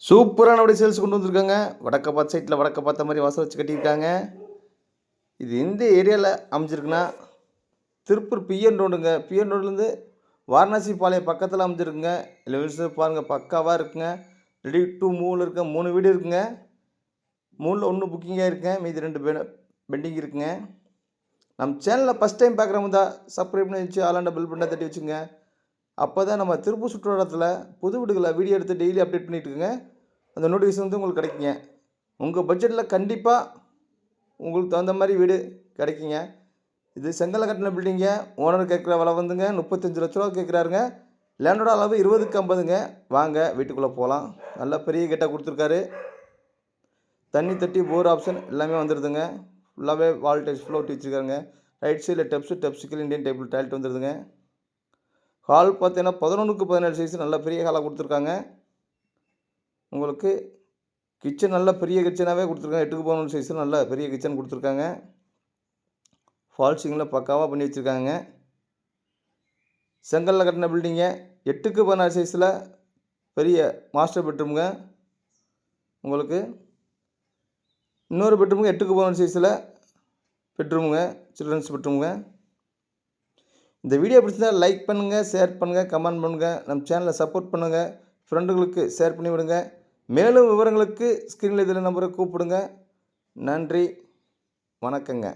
சூப்பரான ஒரு சேல்ஸ் கொண்டு வந்திருக்காங்க. வடக்க பார்த்த சைட்டில் வடக்க பார்த்த மாதிரி வாசல் வச்சு கட்டியிருக்காங்க. இது எந்த ஏரியாவில் அமைஞ்சிருக்குன்னா திருப்பூர் பிஎன் ரோடுங்க. பிஎன் ரோட்லேருந்து வாரணாசி பாளையம் பக்கத்தில் அமைஞ்சிருக்குங்க. லெவல்ஸு பாருங்கள் பக்காவாக இருக்குங்க. ரெடி டு மூவில் இருக்க 3 வீடு இருக்குங்க. 3ல் 1 புக்கிங்காக இருக்குங்க. மீதி 2 பெண்டிங் இருக்குங்க. நம்ம சேனலில் ஃபஸ்ட் டைம் பார்க்குறவங்க தான் சப்ஸ்கிரைப் பண்ணி வச்சு ஆளாண்ட பில் பண்ண தட்டி வச்சுங்க. அப்போ தான் நம்ம திருப்பூர் சுற்றுவட்டத்தில் புது வீடுகளை வீடியோ எடுத்து டெய்லி அப்டேட் பண்ணிட்டு இருக்குங்க. அந்த நோட்டிஃபிகேஷன் வந்து உங்களுக்கு கிடைக்குங்க. உங்கள் பட்ஜெட்டில் கண்டிப்பாக உங்களுக்கு தகுந்த மாதிரி வீடு கிடைக்குங்க. இது செங்கல்ல கட்டின பில்டிங்க. ஓனர் கேட்குற விலை வந்துங்க 35 லட்ச ரூபா கேட்குறாருங்க. லேண்டோட அளவு 20க்கு 50ங்க. வாங்க வீட்டுக்குள்ளே போகலாம். நல்ல பெரிய கேட்டாக கொடுத்துருக்காரு. தண்ணி தட்டி போர் ஆப்ஷன் எல்லாமே வந்துடுதுங்க. ஃபுல்லாகவே வால் டைல்ஸ் ஃபுல்லாக ஒட்டி வச்சுருக்காங்க. ரைட் சைடில் டெப்ஸுக்கு இந்தியன் டேபிள் டாய்லெட் வந்துடுதுங்க. ஹால் பார்த்தீங்கன்னா 11க்கு 17 சைஸ் நல்ல பெரிய ஹாலாக கொடுத்துருக்காங்க. உங்களுக்கு கிச்சன் நல்ல பெரிய கிச்சனாகவே கொடுத்துருக்காங்க. 8க்கு 11 சைஸில் நல்ல பெரிய கிச்சன் கொடுத்துருக்காங்க. ஃபால்ஸிங்கில் பக்காவாக பண்ணி வச்சுருக்காங்க. செங்கல்ல கட்டின பில்டிங்க. 8க்கு 16 சைஸில் பெரிய மாஸ்டர் பெட்ரூமுங்க. உங்களுக்கு இன்னொரு பெட்ரூமுங்க 8க்கு 11 சைஸில் பெட்ரூமுங்க, சில்ட்ரன்ஸ் பெட்ரூமுங்க. இந்த வீடியோ பிடிச்சிருந்தா லைக் பண்ணுங்கள், ஷேர் பண்ணுங்கள், கமெண்ட் பண்ணுங்கள். நம்ம சேனலை சப்போர்ட் பண்ணுங்கள். ஃப்ரெண்டுகளுக்கு ஷேர் பண்ணி விடுங்க. மேலும் விவரங்களுக்கு ஸ்க்ரீனில் இதில் நம்பரை கூப்பிடுங்க. நன்றி, வணக்கங்க.